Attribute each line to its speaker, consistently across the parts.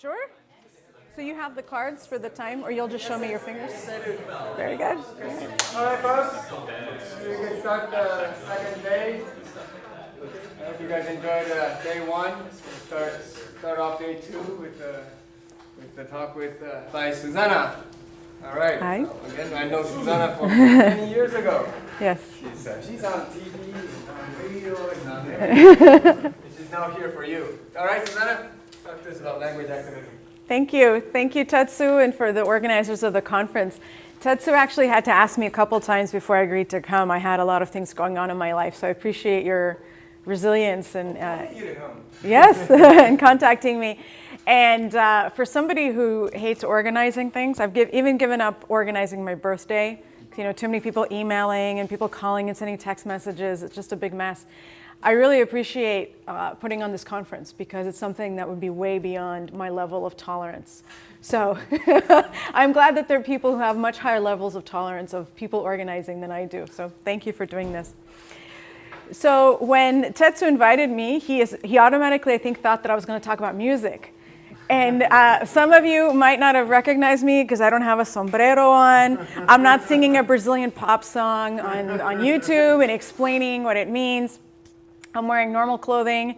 Speaker 1: Sure? So you have the cards for the time, or you'll just show me your fingers? Very good.
Speaker 2: All right, folks. We can start the second day. I hope you guys enjoyed day one. We'll start off day two with the talk by Susanna. All right.
Speaker 1: Hi.
Speaker 2: Again, I know Susanna from many years ago.
Speaker 1: Yes.
Speaker 2: She's on TV, on radio, and on there. She's now here for you. All right, Susanna, talk to us about language activism.
Speaker 1: Thank you. Thank you, Tetsu, and for the organizers of the conference. Tetsu actually had to ask me a couple times before I agreed to come. I had a lot of things going on in my life, so I appreciate your resilience and yes, and contacting me. And for somebody who hates organizing things, I've even given up organizing my birthday. You know, too many people emailing and people calling and sending text messages. It's just a big mess. I really appreciate putting on this conference because it's something that would be way beyond my level of tolerance. So I'm glad that there are people who have much higher levels of tolerance of people organizing than I do. So thank you for doing this. So when Tetsu invited me, he automatically, I think, thought that I was going to talk about music. And some of you might not have recognized me because I don't have a sombrero on. I'm not singing a Brazilian pop song on YouTube and explaining what it means. I'm wearing normal clothing,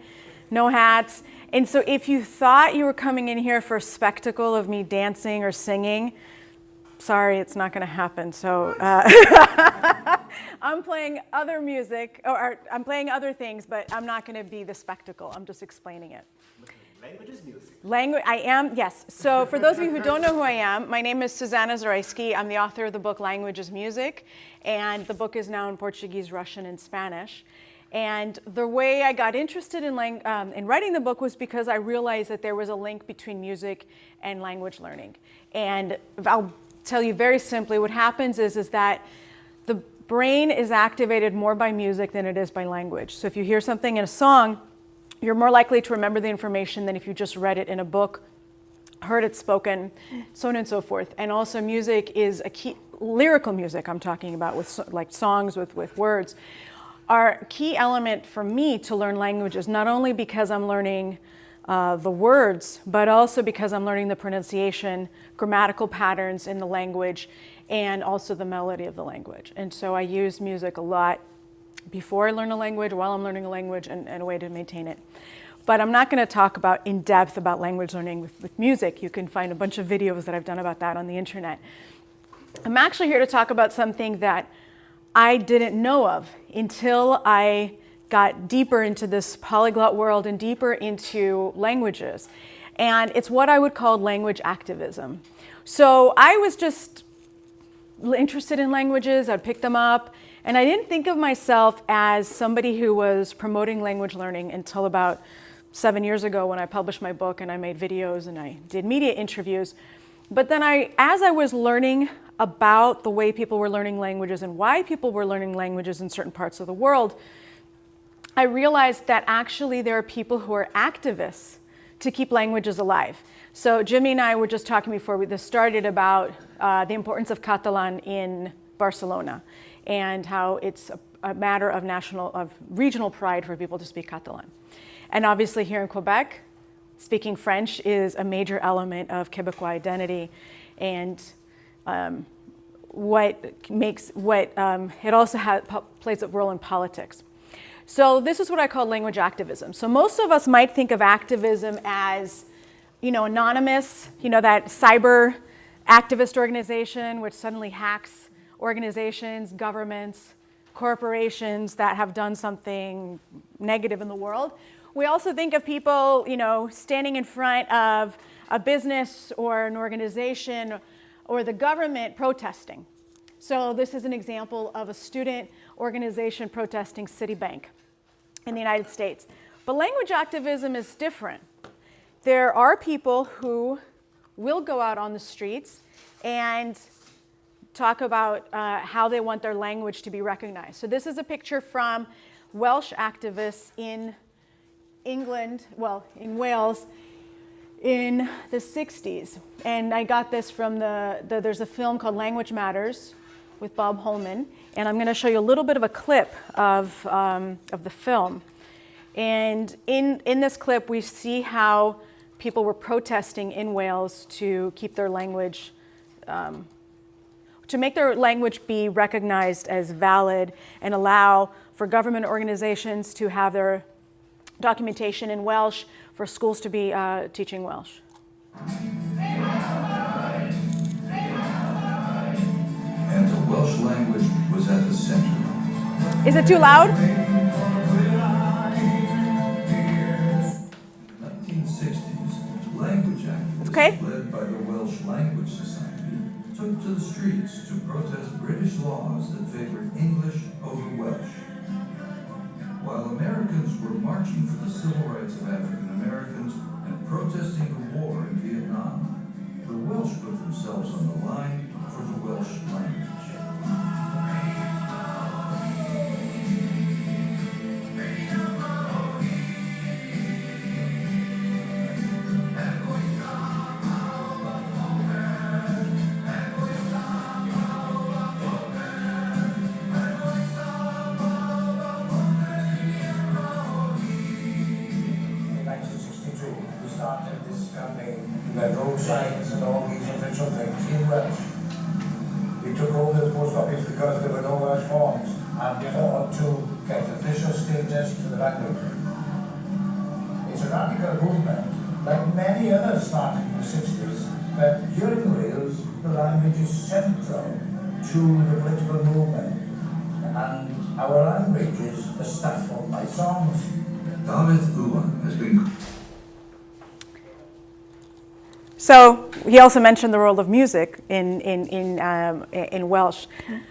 Speaker 1: no hats. And so if you thought you were coming in here for a spectacle of me dancing or singing, sorry, it's not going to happen. So I'm playing other music, or I'm playing other things, but I'm not going to be the spectacle. I'm just explaining it.
Speaker 3: Language is music.
Speaker 1: I am, yes. So for those of you who don't know who I am, my name is Susanna Zaraysky. I'm the author of the book Language is Music, and the book is now in Portuguese, Russian, and Spanish. And the way I got interested in writing the book was because I realized that there was a link between music and language learning. And I'll tell you very simply, what happens is that the brain is activated more by music than it is by language. So if you hear something in a song, you're more likely to remember the information than if you just read it in a book, heard it spoken, so on and so forth. And also music is a key, lyrical music I'm talking about, with like songs with words, are a key element for me to learn languages, not only because I'm learning the words, but also because I'm learning the pronunciation, grammatical patterns in the language, and also the melody of the language. And so I use music a lot before I learn a language, while I'm learning a language, and a way to maintain it. But I'm not going to talk in depth about language learning with music. You can find a bunch of videos that I've done about that on the internet. I'm actually here to talk about something that I didn't know of until I got deeper into this polyglot world and deeper into languages. And it's what I would call language activism. So I was just interested in languages. I'd pick them up. And I didn't think of myself as somebody who was promoting language learning until about 7 years ago when I published my book and I made videos and I did media interviews. But then as I was learning about the way people were learning languages and why people were learning languages in certain parts of the world, I realized that actually there are people who are activists to keep languages alive. So Jimmy and I were just talking before this started about the importance of Catalan in Barcelona and how it's a matter of regional pride for people to speak Catalan. And obviously here in Quebec, speaking French is a major element of Quebecois identity, and it also plays a role in politics. So this is what I call language activism. So most of us might think of activism as, anonymous, that cyber activist organization which suddenly hacks organizations, governments, corporations that have done something negative in the world. We also think of people, standing in front of a business or an organization or the government protesting. So this is an example of a student organization protesting Citibank in the United States. But language activism is different. There are people who will go out on the streets and talk about how they want their language to be recognized. So this is a picture from Welsh activists in England, in Wales, in the 60s. And I got this from there's a film called Language Matters with Bob Holman. And I'm going to show you a little bit of a clip of the film. And in this clip, we see how people were protesting in Wales to keep their language, to make their language be recognized as valid and allow for government organizations to have their documentation in Welsh, for schools to be teaching Welsh.
Speaker 4: And the Welsh language was at the center.
Speaker 1: Is it too loud?
Speaker 4: In the 1960s, language activists
Speaker 1: Okay.
Speaker 4: led by the Welsh Language Society took to the streets to protest British laws that favored English over Welsh. While Americans were marching for the civil rights of African Americans and protesting the war in Vietnam, the Welsh put themselves on the line for the Welsh language.
Speaker 5: We had road signs and all these official things in Welsh. We took over the post office because there were no Welsh forms and fought to get official status to the language. It's a radical movement, like many others started in the 60s, but here in Wales, the language is central to the political movement, and our language is the stuff of my songs.
Speaker 4: David Uwan has been...
Speaker 1: So he also mentioned the role of music in Welsh.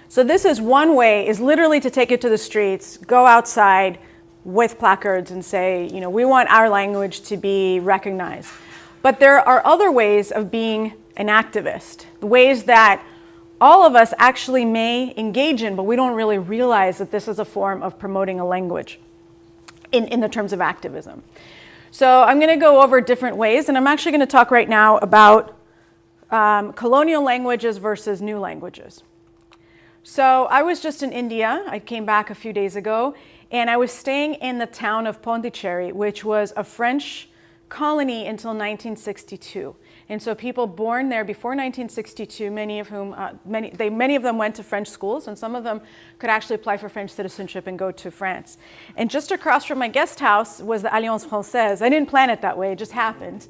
Speaker 1: So this is one way, is literally to take it to the streets, go outside with placards and say, you know, we want our language to be recognized. But there are other ways of being an activist, the ways that all of us actually may engage in, but we don't really realize that this is a form of promoting a language in the terms of activism. So I'm going to go over different ways, and I'm actually going to talk right now about colonial languages versus new languages. So I was just in India. I came back a few days ago, and I was staying in the town of Pondicherry, which was a French colony until 1962. And so people born there before 1962, many of them went to French schools, and some of them could actually apply for French citizenship and go to France. And just across from my guest house was the Alliance Française. I didn't plan it that way, it just happened.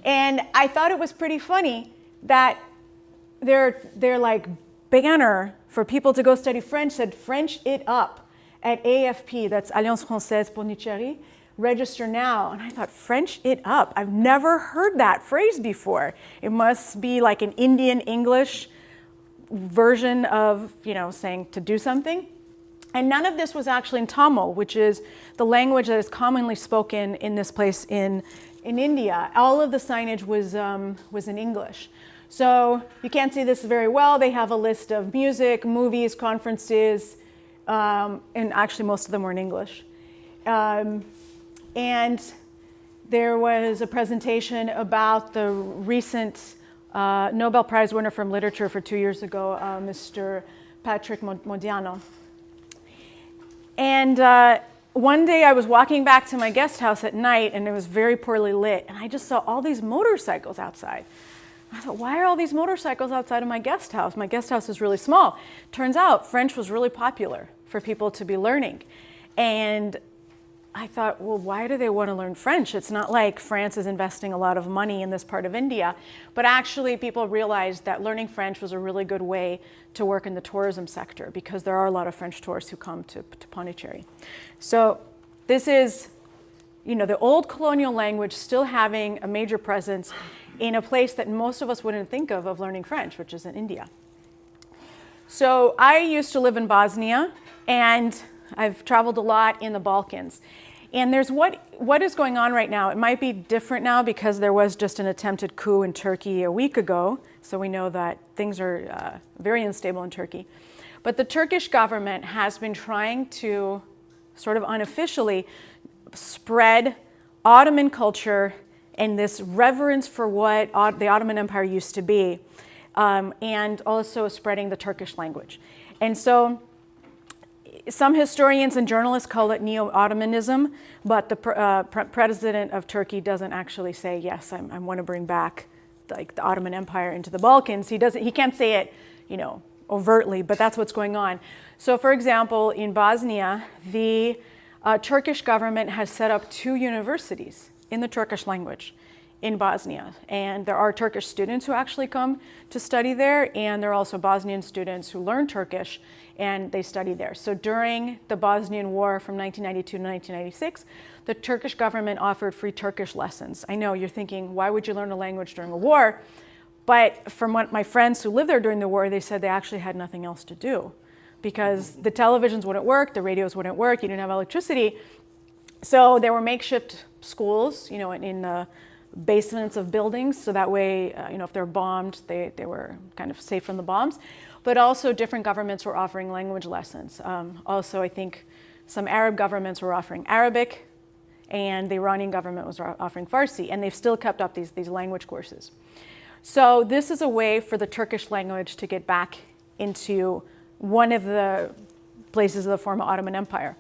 Speaker 1: And I thought it was pretty funny that their like banner for people to go study French said French it up at AFP, that's Alliance Française Pondicherry. Register now. And I thought, French it up. I've never heard that phrase before. It must be like an Indian English version of, you know, saying to do something. And none of this was actually in Tamil, which is the language that is commonly spoken in this place in India. All of the signage was in English. So you can't see this very well. They have a list of music, movies, conferences, and actually most of them were in English. And there was a presentation about the recent Nobel Prize winner from literature for 2 years ago, Mr. Patrick Modiano. And one day I was walking back to my guest house at night, and it was very poorly lit, and I just saw all these motorcycles outside. I thought, why are all these motorcycles outside of my guest house? My guest house is really small. Turns out French was really popular for people to be learning. And I thought, well, why do they want to learn French? It's not like France is investing a lot of money in this part of India, but actually people realized that learning French was a really good way to work in the tourism sector because there are a lot of French tourists who come to Pondicherry. So this is, you know, the old colonial language still having a major presence in a place that most of us wouldn't think of learning French, which is in India. So I used to live in Bosnia, and I've traveled a lot in the Balkans. And there's what is going on right now. It might be different now because there was just an attempted coup in Turkey a week ago. So we know that things are very unstable in Turkey. But the Turkish government has been trying to sort of unofficially spread Ottoman culture and this reverence for what the Ottoman Empire used to be, and also spreading the Turkish language. And so some historians and journalists call it neo-Ottomanism, but the president of Turkey doesn't actually say, yes, I want to bring back like the Ottoman Empire into the Balkans. He can't say it, overtly, but that's what's going on. So for example, in Bosnia, the Turkish government has set up 2 universities in the Turkish language in Bosnia. And there are Turkish students who actually come to study there, and there are also Bosnian students who learn Turkish and they study there. So during the Bosnian War from 1992 to 1996, the Turkish government offered free Turkish lessons. I know you're thinking, why would you learn a language during a war? But from what my friends who lived there during the war, they said they actually had nothing else to do because the televisions wouldn't work, the radios wouldn't work, you didn't have electricity. So there were makeshift schools, in the basements of buildings, so that way, if they're bombed, they were kind of safe from the bombs. But also different governments were offering language lessons. Also, I think some Arab governments were offering Arabic, and the Iranian government was offering Farsi, and they've still kept up these language courses. So this is a way for the Turkish language to get back into one of the places of the former Ottoman Empire.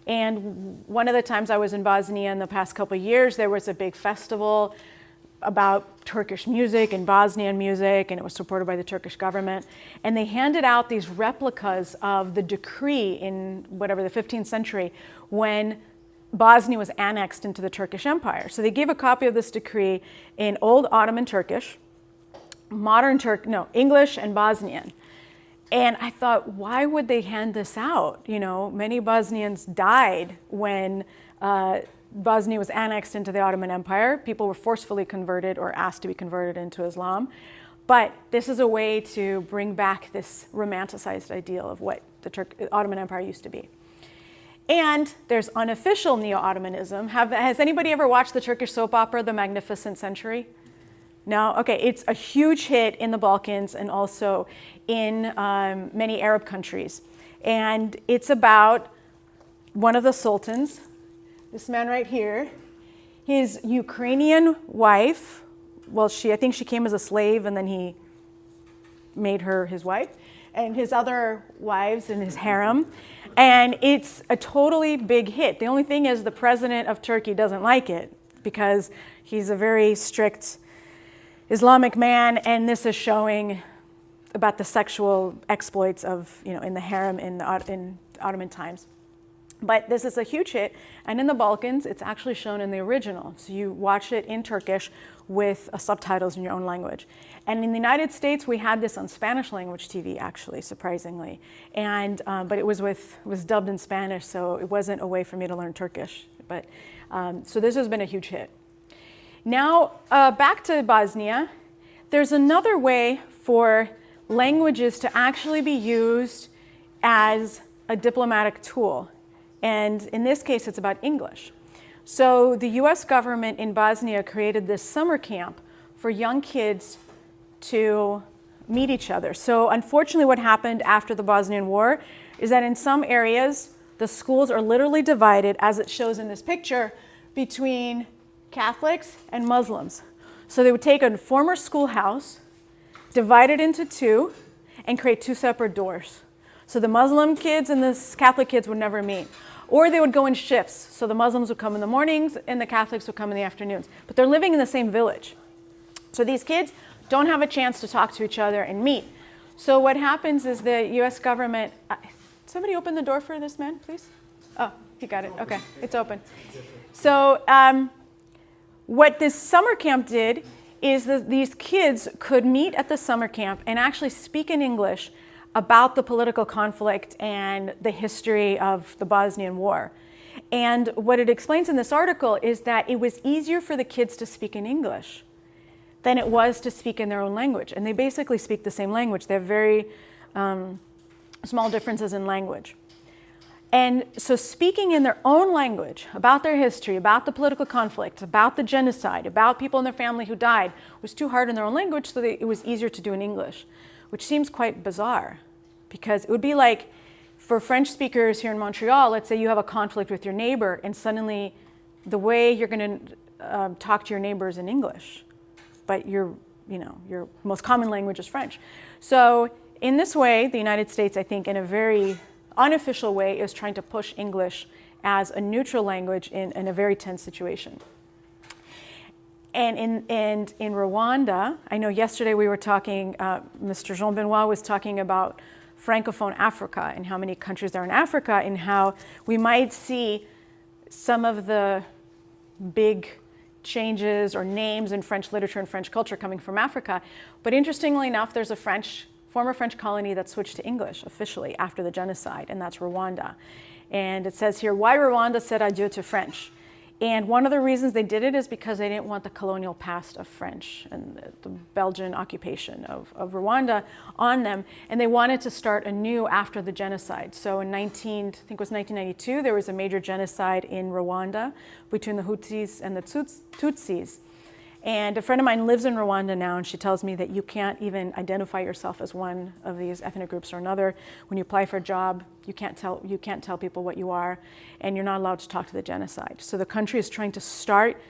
Speaker 1: And one of the times I was in Bosnia in the past couple of years, there was a big festival about Turkish music and Bosnian music, and it was supported by the Turkish government. And they handed out these replicas of the decree in whatever, the 15th century, when Bosnia was annexed into the Turkish Empire. So they gave a copy of this decree in Old Ottoman Turkish, English and Bosnian. And I thought, why would they hand this out? Many Bosnians died when Bosnia was annexed into the Ottoman Empire. People were forcefully converted or asked to be converted into Islam. But this is a way to bring back this romanticized ideal of what the Ottoman Empire used to be. And there's unofficial neo-Ottomanism. Has anybody ever watched the Turkish soap opera, The Magnificent Century? No? Okay, it's a huge hit in the Balkans and also in many Arab countries. And it's about one of the sultans, this man right here, his Ukrainian wife. Well, I think she came as a slave and then he made her his wife, and his other wives in his harem. And it's a totally big hit. The only thing is the president of Turkey doesn't like it because he's a very strict Islamic man, and this is showing about the sexual exploits of, in the harem in Ottoman times. But this is a huge hit, and in the Balkans, it's actually shown in the original. So you watch it in Turkish with subtitles in your own language. And in the United States, we had this on Spanish language TV, actually, surprisingly. And but it was dubbed in Spanish, so it wasn't a way for me to learn Turkish. But so this has been a huge hit. Now, back to Bosnia, there's another way for languages to actually be used as a diplomatic tool. And in this case, it's about English. So the US government in Bosnia created this summer camp for young kids to meet each other. So unfortunately, what happened after the Bosnian War is that in some areas, the schools are literally divided, as it shows in this picture, between Catholics and Muslims. So they would take a former schoolhouse, divide it into 2, and create 2 separate doors. So the Muslim kids and the Catholic kids would never meet. Or they would go in shifts. So the Muslims would come in the mornings and the Catholics would come in the afternoons. But they're living in the same village. So these kids don't have a chance to talk to each other and meet. So what happens is the US government, somebody open the door for this man, please? Oh, he got it. Okay, it's open. So what this summer camp did is that these kids could meet at the summer camp and actually speak in English about the political conflict and the history of the Bosnian War. And what it explains in this article is that it was easier for the kids to speak in English than it was to speak in their own language. And they basically speak the same language. They have very small differences in language. And so speaking in their own language about their history, about the political conflict, about the genocide, about people in their family who died, was too hard in their own language, so it was easier to do in English, which seems quite bizarre. Because it would be like, for French speakers here in Montreal, let's say you have a conflict with your neighbor, and suddenly the way you're going to talk to your neighbor is in English, but your most common language is French. So in this way, the United States, I think, in a very unofficial way is trying to push English as a neutral language in a very tense situation. And in Rwanda, I know yesterday we were talking, Mr. Jean Benoit was talking about Francophone Africa and how many countries there are in Africa, and how we might see some of the big changes or names in French literature and French culture coming from Africa. But interestingly enough, there's a former French colony that switched to English officially after the genocide, and that's Rwanda. And it says here, why Rwanda said adieu to French. And one of the reasons they did it is because they didn't want the colonial past of French and the Belgian occupation of Rwanda on them. And they wanted to start anew after the genocide. So in I think it was 1992, there was a major genocide in Rwanda between the Hutus and the Tutsis. And a friend of mine lives in Rwanda now, and she tells me that you can't even identify yourself as one of these ethnic groups or another. When you apply for a job, you can't tell people what you are, and you're not allowed to talk to the genocide. So the country is trying to start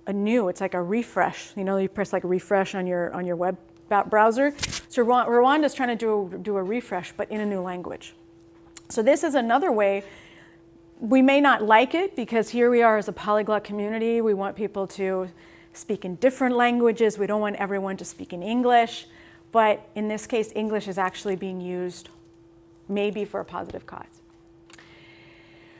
Speaker 1: anew. It's like a refresh. You know, you press like a refresh on your web browser. So Rwanda is trying to do a refresh, but in a new language. So this is another way. We may not like it because here we are as a polyglot community. We want people to speak in different languages. We don't want everyone to speak in English, but in this case, English is actually being used maybe for a positive cause.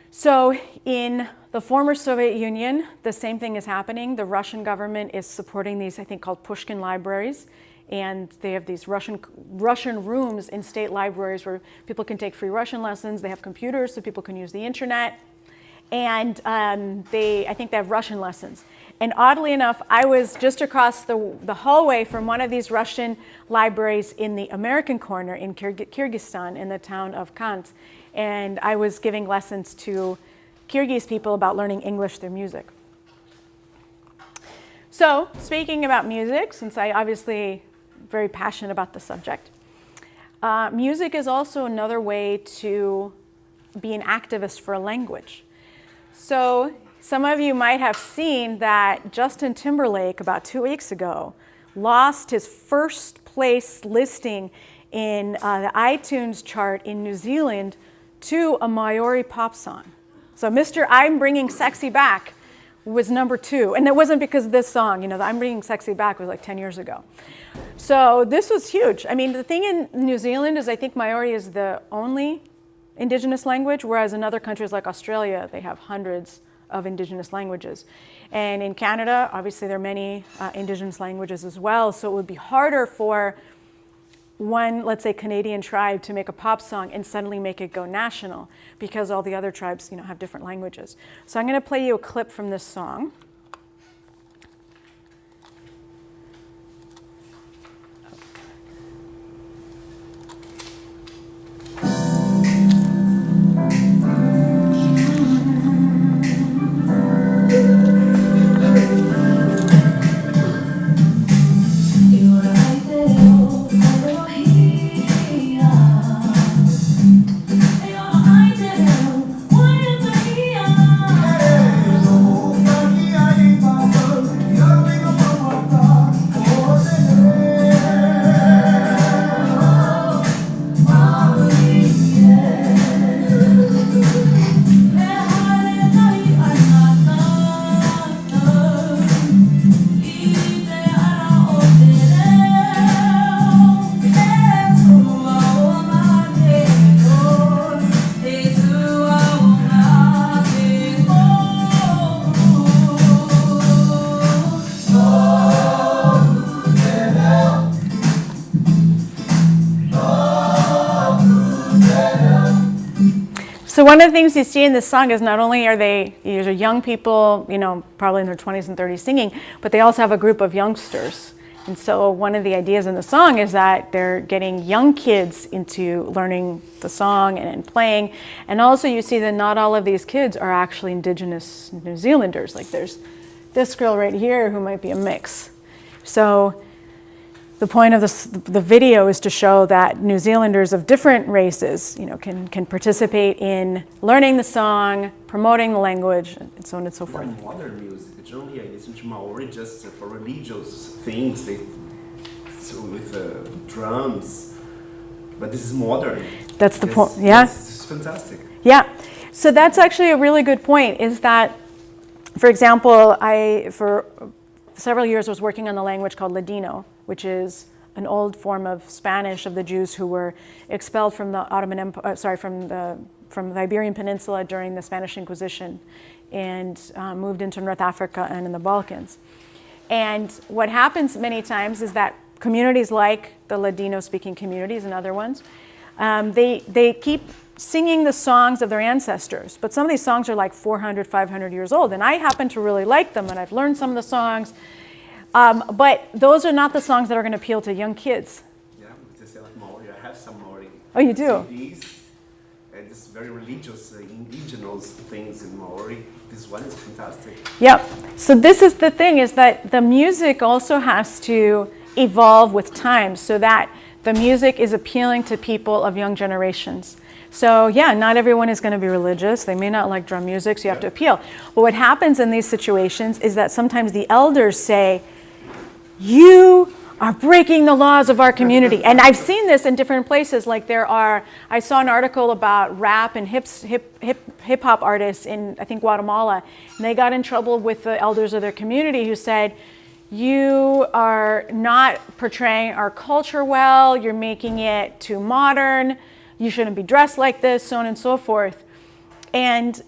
Speaker 1: So in the former Soviet Union, the same thing is happening. The Russian government is supporting these, I think, called Pushkin libraries, and they have these Russian rooms in state libraries where people can take free Russian lessons. They have computers so people can use the internet, and I think they have Russian lessons. And oddly enough, I was just across the hallway from one of these Russian libraries in the American corner in Kyrgyzstan, in the town of Kant. And I was giving lessons to Kyrgyz people about learning English through music. So, speaking about music, since I obviously very passionate about the subject, music is also another way to be an activist for a language. So, some of you might have seen that Justin Timberlake, about 2 weeks ago, lost his first place listing in the iTunes chart in New Zealand to a Maori pop song. So Mr. I'm Bringing Sexy Back was number 2. And it wasn't because of this song. You know, the I'm Bringing Sexy Back was like 10 years ago. So this was huge. I mean, the thing in New Zealand is I think Maori is the only indigenous language, whereas in other countries like Australia, they have hundreds of indigenous languages. And in Canada, obviously there are many indigenous languages as well, so it would be harder for one, let's say, Canadian tribe to make a pop song and suddenly make it go national because all the other tribes, you know, have different languages. So I'm going to play you a clip from this song. So one of the things you see in this song is not only are these are young people, you know, probably in their 20s and 30s singing, but they also have a group of youngsters. And so one of the ideas in the song is that they're getting young kids into learning the song and playing. And also you see that not all of these kids are actually indigenous New Zealanders. Like there's this girl right here who might be a mix. So the point of the video is to show that New Zealanders of different races, you know, can participate in learning the song, promoting the language, and so on and so forth.
Speaker 3: In modern music, generally I listen to Maori just for religious things, so with drums. But this is modern.
Speaker 1: That's the point. Yeah.
Speaker 3: It's fantastic.
Speaker 1: Yeah, so that's actually a really good point, is that, for example, I, for several years, was working on the language called Ladino, which is an old form of Spanish of the Jews who were expelled from the Ottoman Empire, from the Iberian Peninsula during the Spanish Inquisition, and moved into North Africa and in the Balkans. And what happens many times is that communities like the Ladino-speaking communities and other ones, they keep singing the songs of their ancestors, but some of these songs are like 400, 500 years old, and I happen to really like them, and I've learned some of the songs, but those are not the songs that are going to appeal to young kids.
Speaker 3: Yeah, just like Maori. I have some Maori.
Speaker 1: Oh, you do?
Speaker 3: CDs, and this very religious, indigenous things in Maori. This one is fantastic.
Speaker 1: Yep. So this is the thing, is that the music also has to evolve with time so that the music is appealing to people of young generations. So yeah, not everyone is going to be religious. They may not like drum music, so you have to appeal. But what happens in these situations is that sometimes the elders say, you are breaking the laws of our community. And I've seen this in different places. Like I saw an article about rap and hip hop artists in, I think, Guatemala. And they got in trouble with the elders of their community who said, you are not portraying our culture well, you're making it too modern, you shouldn't be dressed like this, so on and so forth. And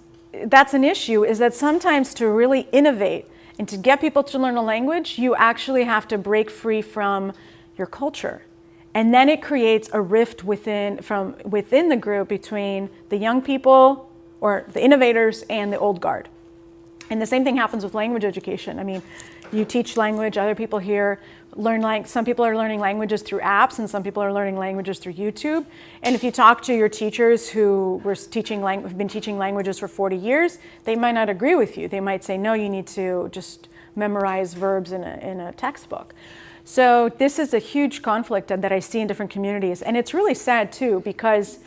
Speaker 1: that's an issue, is that sometimes to really innovate and to get people to learn a language, you actually have to break free from your culture. And then it creates a rift within the group between the young people, or the innovators, and the old guard. And the same thing happens with language education. I mean, you teach language, other people here some people are learning languages through apps, and some people are learning languages through YouTube. And if you talk to your teachers who have been teaching languages for 40 years, they might not agree with you. They might say, no, you need to just memorize verbs in a textbook. So this is a huge conflict that I see in different communities. And it's really sad too, because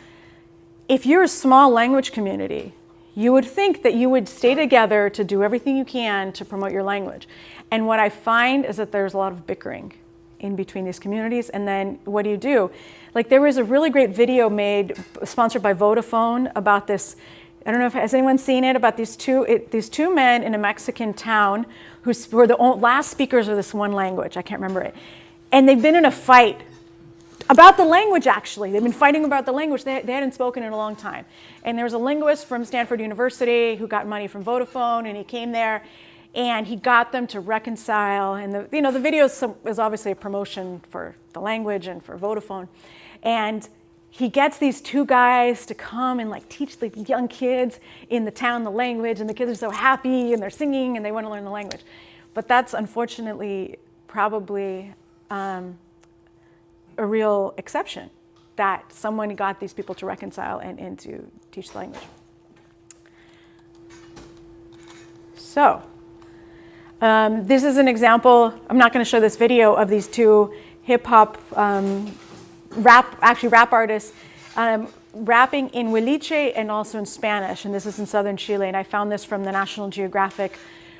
Speaker 1: if you're a small language community, you would think that you would stay together to do everything you can to promote your language. And what I find is that there's a lot of bickering in between these communities. And then what do? Like, there was a really great video sponsored by Vodafone about this. I don't know if has anyone seen it, about these two men in a Mexican town who were the last speakers of this one language. I can't remember it. And they've been in a fight about the language, actually. They've been fighting about the language. They hadn't spoken in a long time. And there was a linguist from Stanford University who got money from Vodafone, and he came there, and he got them to reconcile. And the video is obviously a promotion for the language and for Vodafone. And he gets these two guys to come and teach the young kids in the town the language, and the kids are so happy, and they're singing, and they want to learn the language. But that's unfortunately probably a real exception, that someone got these people to reconcile and to teach the language. So this is an example. I'm not going to show this video of these two hip-hop rap artists rapping in Huiliche and also in Spanish, and this is in southern Chile, and I found this from the National Geographic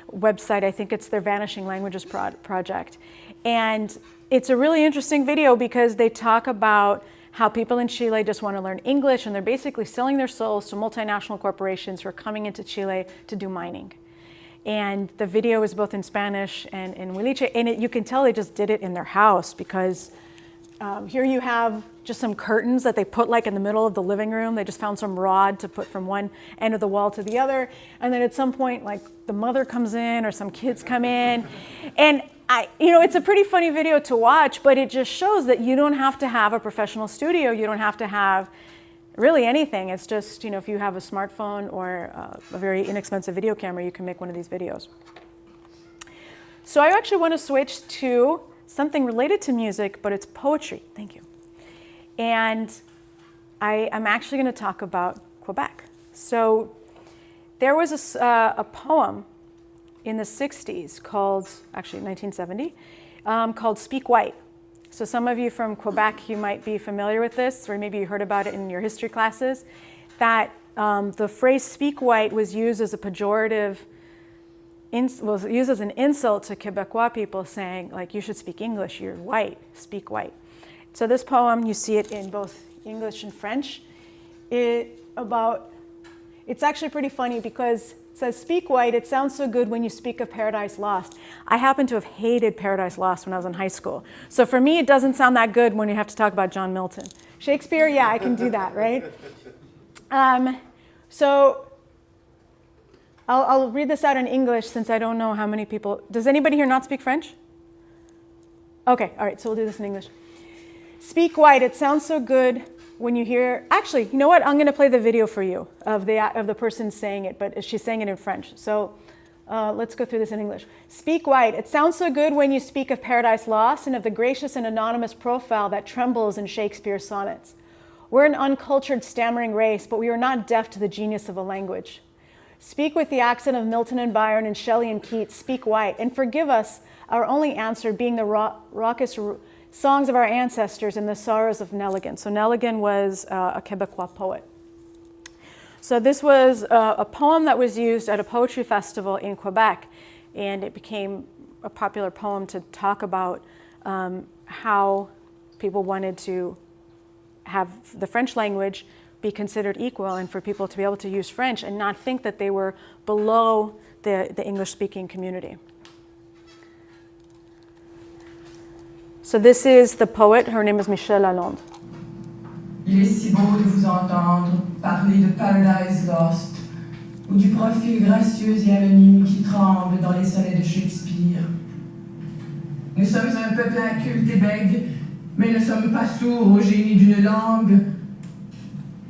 Speaker 1: website. I think it's their Vanishing Languages project. And it's a really interesting video because they talk about how people in Chile just want to learn English, and they're basically selling their souls to multinational corporations who are coming into Chile to do mining. And the video is both in Spanish and in Huiliche, and you can tell they just did it in their house, because here you have just some curtains that they put in the middle of the living room. They just found some rod to put from one end of the wall to the other. And then at some point, the mother comes in or some kids come in. And it's a pretty funny video to watch, but it just shows that you don't have to have a professional studio. You don't have to have really anything. It's just, if you have a smartphone or a very inexpensive video camera, you can make one of these videos. So I actually want to switch to something related to music, but it's poetry. Thank you. And I'm actually going to talk about Quebec. So there was a poem in the 60s actually 1970, called Speak White. So some of you from Quebec, you might be familiar with this, or maybe you heard about it in your history classes, that the phrase speak white was used as a pejorative, was used as an insult to Quebecois people, saying, you should speak English, you're white, speak white. So this poem, you see it in both English and French. It about, it's actually pretty funny because it says, speak white, it sounds so good when you speak of Paradise Lost. I happen to have hated Paradise Lost when I was in high school. So for me, it doesn't sound that good when you have to talk about John Milton. Shakespeare, yeah, I can do that, right? So I'll read this out in English since I don't know how many people, does anybody here not speak French? Okay, all right, so we'll do this in English. Speak white, it sounds so good when you hear, actually, you know what? I'm going to play the video for you of the person saying it, but she's saying it in French. So let's go through this in English. Speak white, it sounds so good when you speak of Paradise Lost and of the gracious and anonymous profile that trembles in Shakespeare's sonnets. We're an uncultured, stammering race, but we are not deaf to the genius of a language. Speak with the accent of Milton and Byron and Shelley and Keats, speak white, and forgive us our only answer being the raucous songs of our ancestors and the sorrows of Nelligan. So Nelligan was a Quebecois poet. So this was a poem that was used at a poetry festival in Quebec, and it became a popular poem to talk about how people wanted to have the French language be considered equal and for people to be able to use French and not think that they were below the English-speaking community. So this is the poet, her name is Michelle Lalonde.
Speaker 6: Il est si beau de vous entendre parler de Paradise Lost ou du profil gracieux et anonyme qui tremble dans les sonnets de Shakespeare. Nous sommes un peuple inculte et bègue, mais ne sommes pas sourds au génie d'une langue.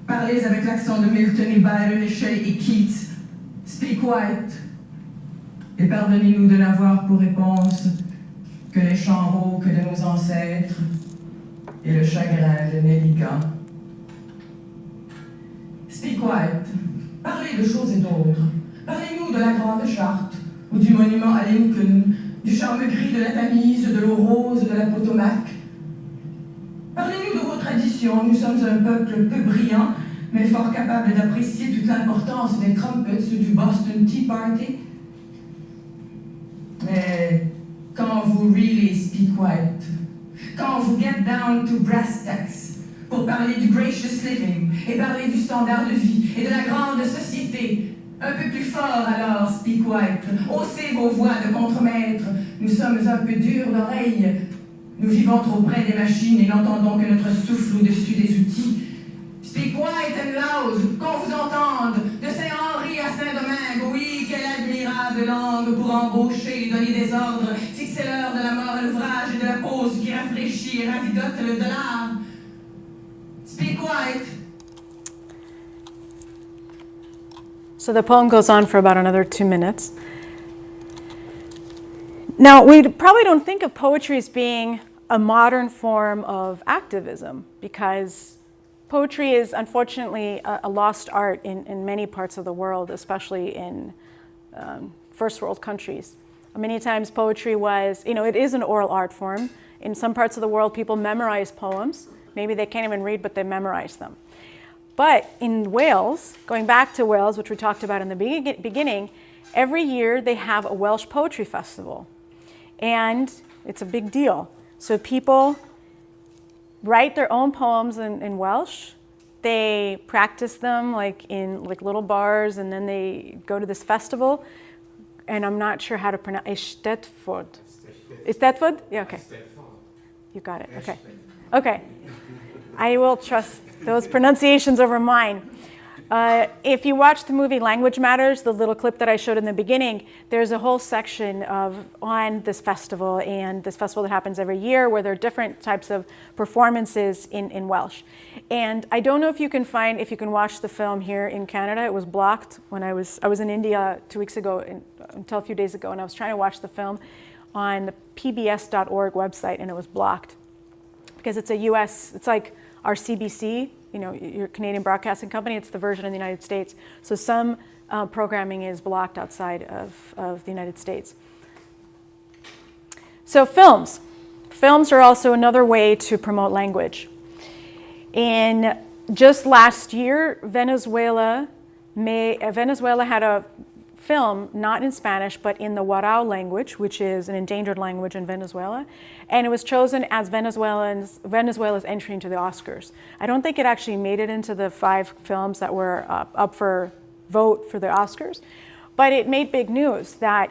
Speaker 6: Parlez avec l'accent de Milton et Byron et Shelley et Keats. Speak white. Et pardonnez-nous de n'avoir pour réponse que les chants rauques de nos ancêtres et le chagrin de Nelligan. Speak white. Parlez de choses et d'autres. Parlez-nous de la Grande Charte ou du monument à Lincoln, du charme gris de la Tamise, de l'eau rose de la Potomac. Parlez-nous de vos traditions. Nous sommes un peuple peu brillant, mais fort capable d'apprécier toute l'importance des trumpets du Boston Tea Party. Mais quand vous really speak white, quand vous get down to brass tacks pour parler du gracious living et parler du standard de vie et de la grande société, un peu plus fort alors, speak white, haussez vos voix de contremaître, nous sommes un peu durs d'oreille, nous vivons trop près des machines et n'entendons que notre souffle au-dessus des outils. Speak white and loud, qu'on vous entende, de Saint-Henri à Saint-Domingue, oui, quelle admirable langue pour embaucher et donner des ordres, fixer l'heure de la mort à l'ouvrage et de la pause qui rafraîchit et ravigote le dollar. Speak white.
Speaker 1: So the poem goes on for about another 2 minutes. Now, we probably don't think of poetry as being a modern form of activism because poetry is unfortunately a lost art in many parts of the world, especially in first world countries. Many times poetry was, it is an oral art form. In some parts of the world, people memorize poems. Maybe they can't even read, but they memorize them. But in Wales, going back to Wales, which we talked about in the beginning, every year they have a Welsh poetry festival. And it's a big deal. So people write their own poems in Welsh. They practice them in little bars, and then they go to this festival. And I'm not sure how to pronounce Eisteddfod. Eisteddfod? Yeah, okay. You got it. Okay. Okay. I will trust those pronunciations over mine. If you watch the movie Language Matters, the little clip that I showed in the beginning, there's a whole section on this festival, and this festival that happens every year where there are different types of performances in Welsh. And I don't know if you can watch the film here in Canada. It was blocked when I was in India 2 weeks ago until a few days ago, and I was trying to watch the film on the pbs.org website, and it was blocked because it's a US, it's like our CBC, your Canadian Broadcasting Company, it's the version in the United States. So some programming is blocked outside of the United States. So films. Films are also another way to promote language. In just last year, Venezuela had a film, not in Spanish, but in the Warao language, which is an endangered language in Venezuela. And it was chosen as Venezuela's entry into the Oscars. I don't think it actually made it into the 5 films that were up for vote for the Oscars, but it made big news that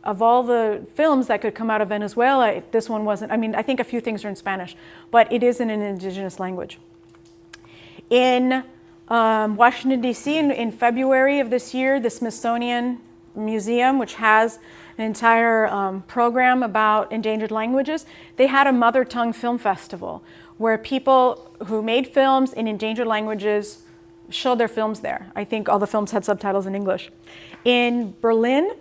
Speaker 1: of all the films that could come out of Venezuela, this one wasn't. I mean, I think a few things are in Spanish, but it is in an indigenous language. In Washington, D.C., in February of this year, the Smithsonian Museum, which has an entire program about endangered languages, they had a mother tongue film festival where people who made films in endangered languages showed their films there. I think all the films had subtitles in English. In Berlin,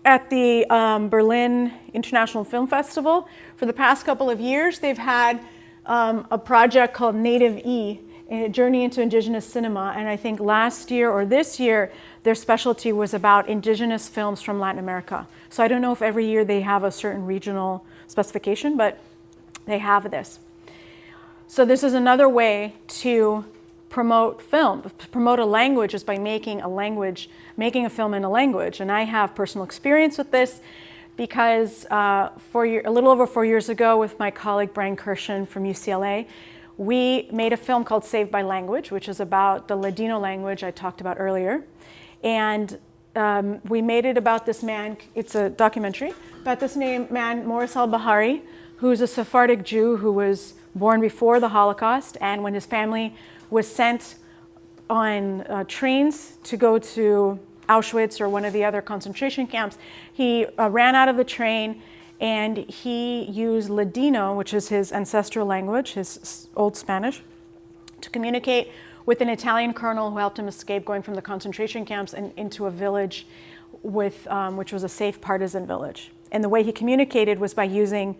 Speaker 1: at the Berlin International Film Festival, for the past couple of years, they've had a project called Native E, a journey into indigenous cinema. And I think last year or this year, their specialty was about indigenous films from Latin America. So I don't know if every year they have a certain regional specification, but they have this. So this is another way to promote film. To promote a language is by making a film in a language. And I have personal experience with this because a little over 4 years ago with my colleague Brian Kirshen from UCLA, we made a film called Saved by Language, which is about the Ladino language I talked about earlier. And we made it about this man, it's a documentary, about this man, Morris al-Bahari, who's a Sephardic Jew who was born before the Holocaust, and when his family was sent on trains to go to Auschwitz or one of the other concentration camps, he ran out of the train and he used Ladino, which is his ancestral language, his Old Spanish, to communicate with an Italian colonel who helped him escape going from the concentration camps and into a village which was a safe partisan village. And the way he communicated was by using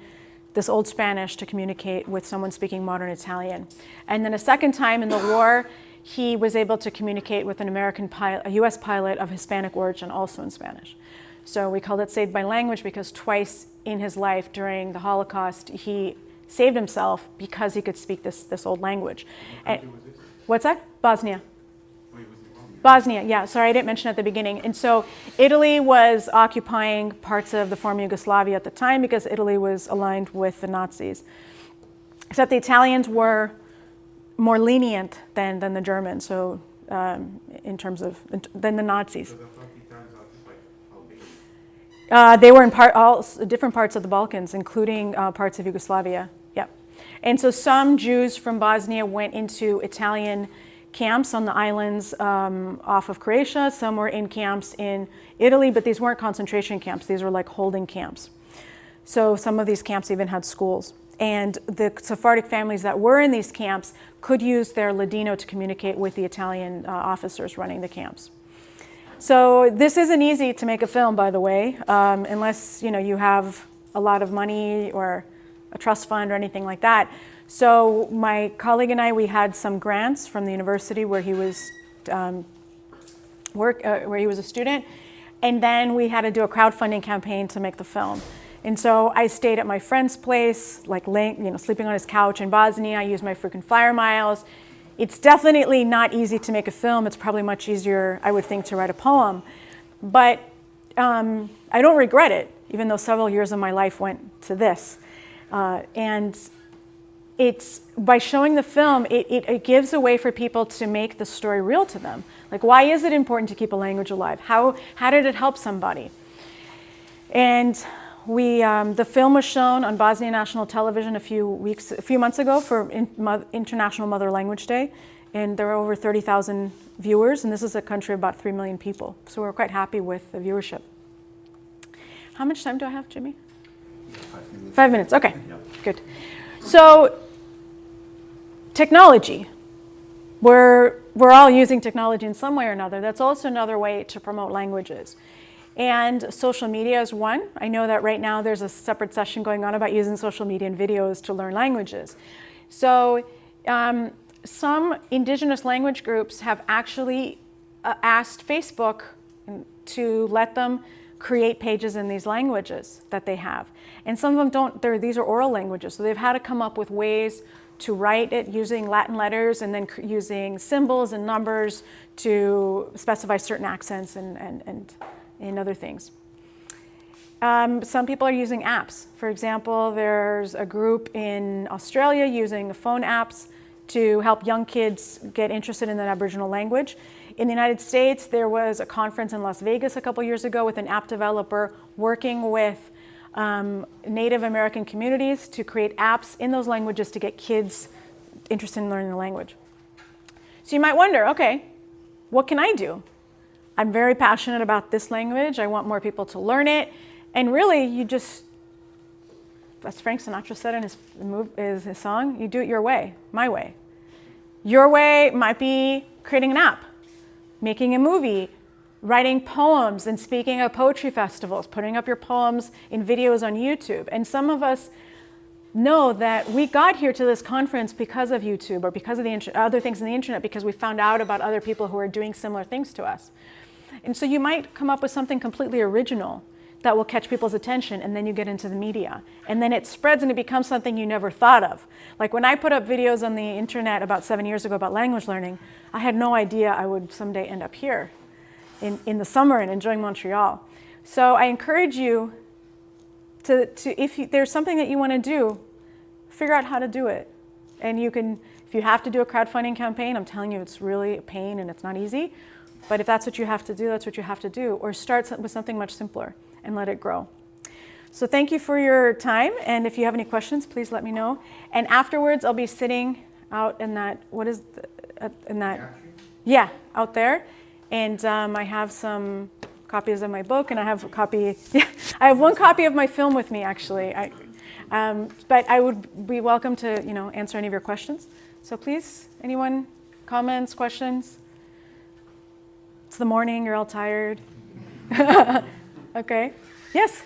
Speaker 1: this Old Spanish to communicate with someone speaking modern Italian. And then a second time in the war, he was able to communicate with an American pilot, a US pilot of Hispanic origin, also in Spanish. So we called it Saved by Language because twice in his life during the Holocaust, he saved himself because he could speak this old language. And, what's that? Bosnia. Bosnia, yeah, sorry, I didn't mention at the beginning. And so Italy was occupying parts of the former Yugoslavia at the time because Italy was aligned with the Nazis. Except the Italians were more lenient than the Germans, so in terms of, than the Nazis.
Speaker 3: So the Italians occupied how big?
Speaker 1: They were in all different parts of the Balkans, including parts of Yugoslavia, yep. And so some Jews from Bosnia went into Italian camps on the islands off of Croatia. Some were in camps in Italy, but these weren't concentration camps. These were like holding camps. So some of these camps even had schools. And the Sephardic families that were in these camps could use their Ladino to communicate with the Italian officers running the camps. So this isn't easy to make a film, by the way, unless you have a lot of money or a trust fund or anything like that. So my colleague and I, we had some grants from the university where he was where he was a student, and then we had to do a crowdfunding campaign to make the film. And so I stayed at my friend's place, like sleeping on his couch in Bosnia. I used my freaking flyer miles. It's definitely not easy to make a film. It's probably much easier, I would think, to write a poem. But I don't regret it, even though several years of my life went to this. And it's by showing the film, it gives a way for people to make the story real to them. Like, why is it important to keep a language alive? How did it help somebody? And the film was shown on Bosnia National Television a few months ago for International Mother Language Day, and there were over 30,000 viewers, and this is a country of about 3 million people. So we're quite happy with the viewership. How much time do I have, Jimmy?
Speaker 3: 5 minutes.
Speaker 1: 5 minutes, okay,
Speaker 3: Yeah.
Speaker 1: good. So technology. We're all using technology in some way or another. That's also another way to promote languages. And social media is one. I know that right now there's a separate session going on about using social media and videos to learn languages. So some indigenous language groups have actually asked Facebook to let them create pages in these languages that they have. And some of them don't, these are oral languages, so they've had to come up with ways to write it using Latin letters and then using symbols and numbers to specify certain accents and other things. Some people are using apps. For example, there's a group in Australia using phone apps to help young kids get interested in the Aboriginal language. In the United States, there was a conference in Las Vegas a couple years ago with an app developer working with Native American communities to create apps in those languages to get kids interested in learning the language. So you might wonder, okay, what can I do? I'm very passionate about this language. I want more people to learn it. And really, you just, as Frank Sinatra said in his song, you do it your way, my way. Your way might be creating an app, making a movie, writing poems and speaking at poetry festivals, putting up your poems in videos on YouTube. And some of us know that we got here to this conference because of YouTube or because of the other things in the internet, because we found out about other people who are doing similar things to us. And so you might come up with something completely original that will catch people's attention, and then you get into the media. And then it spreads and it becomes something you never thought of. Like when I put up videos on the internet about 7 years ago about language learning, I had no idea I would someday end up here in the summer and enjoying Montreal. So I encourage you to if there's something that you want to do, figure out how to do it. And you can, if you have to do a crowdfunding campaign, I'm telling you it's really a pain and it's not easy. But if that's what you have to do, that's what you have to do. Or start with something much simpler and let it grow. So thank you for your time. And if you have any questions, please let me know. And afterwards, I'll be sitting out in that, yeah, out there. And I have some copies of my book, and I have a copy, I have one copy of my film with me, actually. But I would be welcome to, answer any of your questions. So please, anyone, comments, questions? It's the morning, you're all tired. Okay, yes?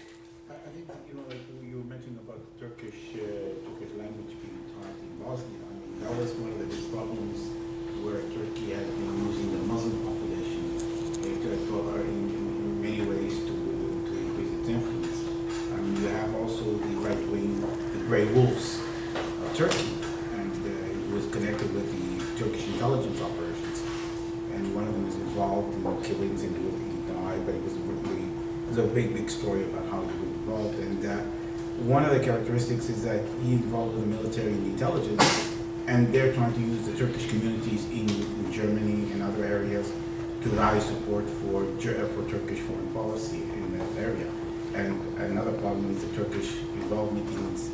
Speaker 7: I think, like you were mentioning about the Turkish language being taught in Bosnia. I mean, that was one of the big problems where Turkey had been using the Muslim population in many ways to increase its influence. You have also the right wing, the Grey Wolves of Turkey, and it was connected with the Turkish intelligence operations. And one of them was involved in killings, and he died, but it was a big story about how he was involved. And one of the characteristics is that he involved with the military and the intelligence, and they're trying to use the Turkish communities in Germany and other areas to rally support for Turkish foreign policy in that area. And another problem is the Turkish involvement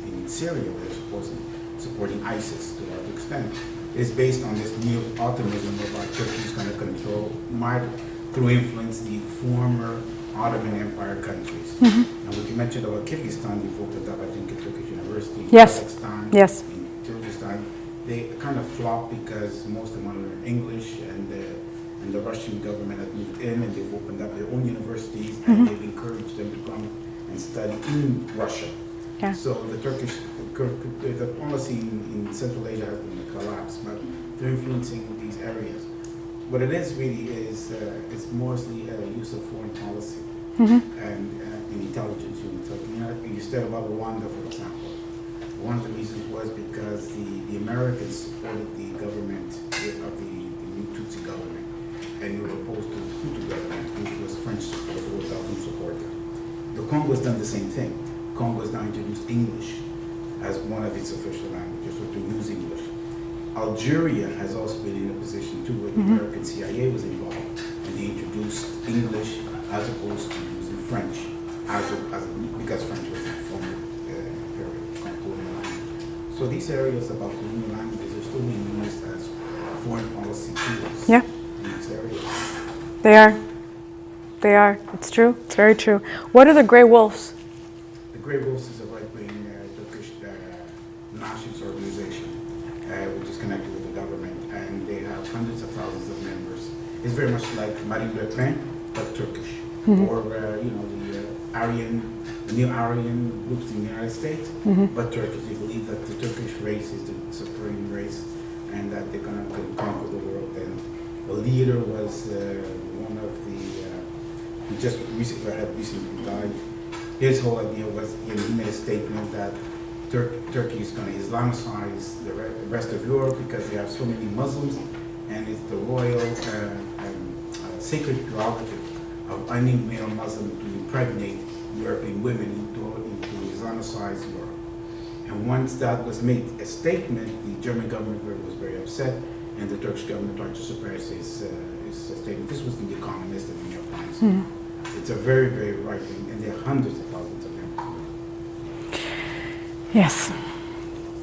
Speaker 7: in Syria, where they're supporting ISIS to a large extent, is based on this neo-Ottomanism about Turkey is going to control, through influence, the former Ottoman Empire countries. Mm-hmm. And what you mentioned about Kyrgyzstan, you've opened up, I think, a Turkish university in Kazakhstan, in Kyrgyzstan. They kind of flopped because most of them learn English, and the Russian government has moved in, and they've opened up their own universities, and they've encouraged them to come and study in Russia. Yeah. So the policy in Central Asia has been a collapse, but they're influencing these areas. What it is really is it's mostly a use of foreign policy and intelligence units. Like, you said about Rwanda, for example. One of the reasons was because the Americans supported the government of the new Tutsi government, and were opposed to the Hutu government, which was French support or Belgian support. The Congo has done the same thing. Congo has now introduced English as one of its official languages, or to use English. Algeria has also been in a position too, where the American CIA was involved, and they introduced English as opposed to using French, because French was a former colonial language. So these areas about colonial languages are still being used as foreign policy tools in these areas.
Speaker 1: They are. They are. It's true. It's very true. What are the Grey Wolves?
Speaker 7: The Grey Wolves is a right-wing Turkish nationalist organization, which is connected with the government, and they have hundreds of thousands of members. It's very much like Marine Le Pen, but Turkish, or the neo-Aryan groups in the United States, but Turkish. They believe that the Turkish race is the supreme race, and that they're going to conquer the world. And the leader was one of the he just recently died. His whole idea was, he made a statement that Turkey is going to Islamicize the rest of Europe because they have so many Muslims, and it's the royal sacred prerogative of any male Muslim to impregnate European women into Islamicize Europe. And once that was made a statement, the German government was very upset, and the Turkish government tried to suppress his statement. This was in The Economist and the New York Times. It's a very, very right wing, and there are hundreds of thousands of them.
Speaker 1: Yes.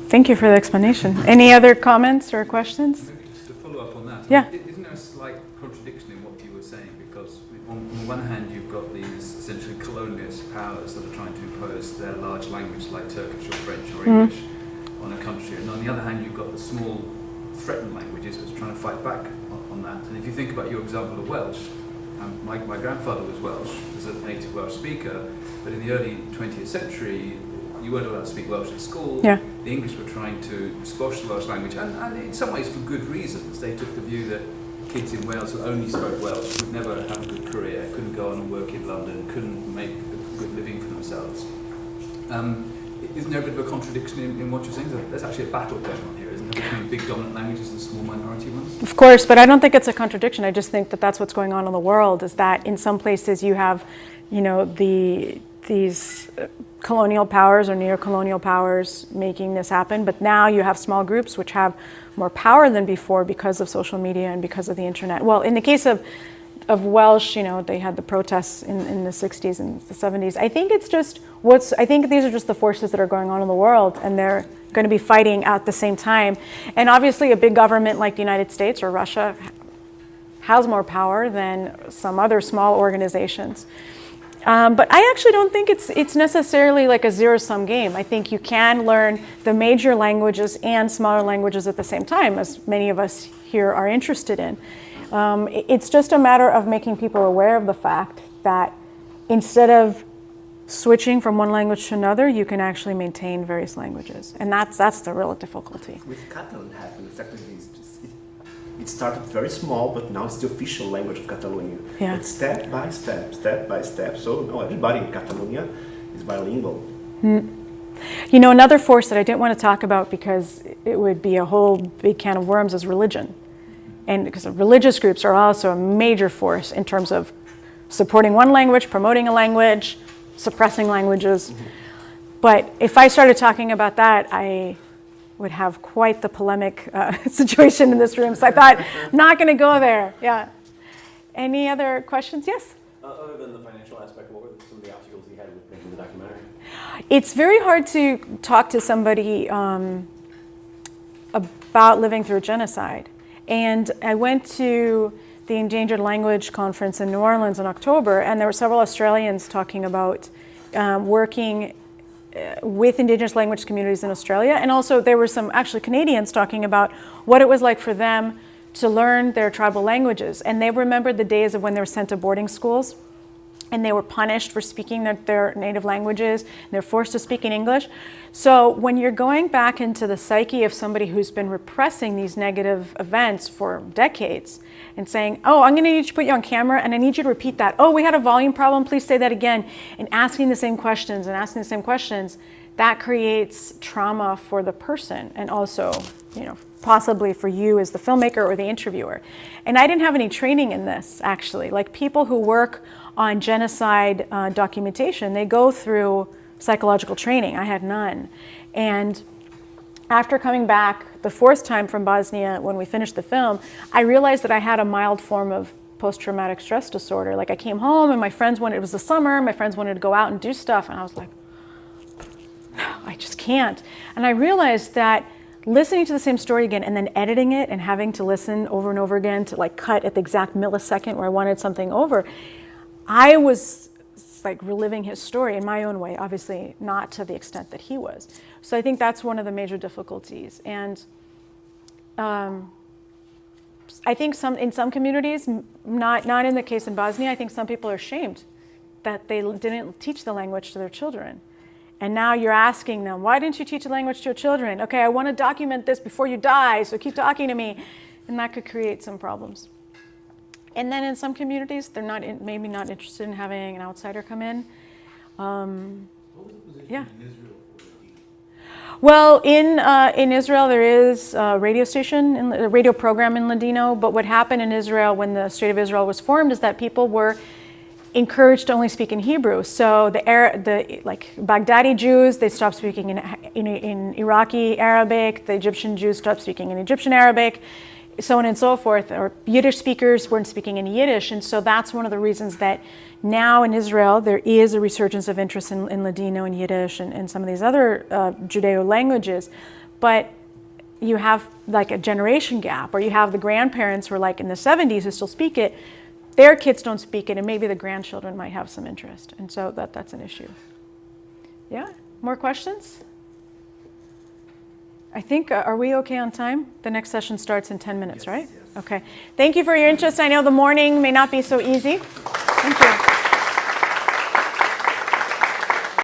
Speaker 1: Thank you for the explanation. Any other comments or questions?
Speaker 8: Maybe just to follow up on that.
Speaker 1: Yeah.
Speaker 8: Isn't there a slight contradiction in what you were saying? Because on the one hand, you've got these essentially colonialist powers that are trying to impose their large language like Turkish or French or English on a country. And on the other hand, you've got the small threatened languages which are trying to fight back on that. And if you think about your example of Welsh, my grandfather was Welsh, was a native Welsh speaker, but in the early 20th century, you weren't allowed to speak Welsh at school.
Speaker 1: Yeah.
Speaker 8: The English were trying to squash the Welsh language, and in some ways for good reasons. They took the view that kids in Wales who only spoke Welsh would never have a good career, couldn't go on and work in London, couldn't make a good living for themselves. Isn't there a bit of a contradiction in what you're saying? There's actually a battle going on here, isn't there, between big dominant languages and small minority ones?
Speaker 1: Of course, but I don't think it's a contradiction. I just think that that's what's going on in the world, is that in some places you have, these colonial powers or neo-colonial powers making this happen, but now you have small groups which have more power than before because of social media and because of the internet. Well, in the case of Welsh, they had the protests in the 60s and the 70s. I think it's just I think these are just the forces that are going on in the world, and they're going to be fighting at the same time. And obviously a big government like the United States or Russia has more power than some other small organizations. But I actually don't think it's necessarily like a zero-sum game. I think you can learn the major languages and smaller languages at the same time, as many of us here are interested in. It's just a matter of making people aware of the fact that instead of switching from one language to another, you can actually maintain various languages. And that's the real difficulty.
Speaker 3: With Catalan happened exactly this. It started very small, but now it's the official language of Catalonia.
Speaker 1: Yeah.
Speaker 3: It's step by step. So now everybody in Catalonia is bilingual.
Speaker 1: Another force that I didn't want to talk about because it would be a whole big can of worms is religion. And because religious groups are also a major force in terms of supporting one language, promoting a language, suppressing languages. But if I started talking about that, I would have quite the polemic situation in this room. So I thought, I'm not going to go there. Yeah. Any other questions? Yes?
Speaker 9: Other than the financial aspect, what were some of the obstacles you had with making the documentary?
Speaker 1: It's very hard to talk to somebody about living through genocide. And I went to the Endangered Language Conference in New Orleans in October, and there were several Australians talking about working with Indigenous language communities in Australia. And also there were some actually Canadians talking about what it was like for them to learn their tribal languages. And they remembered the days of when they were sent to boarding schools and they were punished for speaking their native languages. They're forced to speak in English. So when you're going back into the psyche of somebody who's been repressing these negative events for decades and saying, oh, I'm going to need to put you on camera and I need you to repeat that. Oh, we had a volume problem, please say that again. And asking the same questions, that creates trauma for the person and also, possibly for you as the filmmaker or the interviewer. And I didn't have any training in this, actually. Like people who work on genocide documentation, they go through psychological training. I had none. And after coming back the fourth time from Bosnia, when we finished the film, I realized that I had a mild form of post-traumatic stress disorder. Like I came home and it was the summer, my friends wanted to go out and do stuff, and I was like, I just can't. And I realized that listening to the same story again and then editing it and having to listen over and over again to like cut at the exact millisecond where I wanted something over, I was like reliving his story in my own way, obviously not to the extent that he was. So I think that's one of the major difficulties. And I think in some communities, not in the case in Bosnia, I think some people are ashamed that they didn't teach the language to their children. And now you're asking them, why didn't you teach the language to your children? Okay, I want to document this before you die, so keep talking to me. And that could create some problems. And then in some communities, they're not maybe not interested in having an outsider come in.
Speaker 7: What was the position
Speaker 1: Yeah.
Speaker 7: in Israel for Ladino?
Speaker 1: Well, in Israel, there is a radio station, a radio program in Ladino. But what happened in Israel when the State of Israel was formed is that people were encouraged to only speak in Hebrew. So the Baghdadi Jews, they stopped speaking in Iraqi Arabic. The Egyptian Jews stopped speaking in Egyptian Arabic, so on and so forth. Or Yiddish speakers weren't speaking in Yiddish. And so that's one of the reasons that now in Israel there is a resurgence of interest in Ladino and Yiddish and some of these other Judeo languages. But you have like a generation gap, or you have the grandparents who are like in the 70s who still speak it. Their kids don't speak it, and maybe the grandchildren might have some interest. And so that's an issue. Yeah? More questions? I think, are we okay on time? The next session starts in 10 minutes, right?
Speaker 3: Yes.
Speaker 1: Okay. Thank you for your interest. I know the morning may not be so easy. Thank you.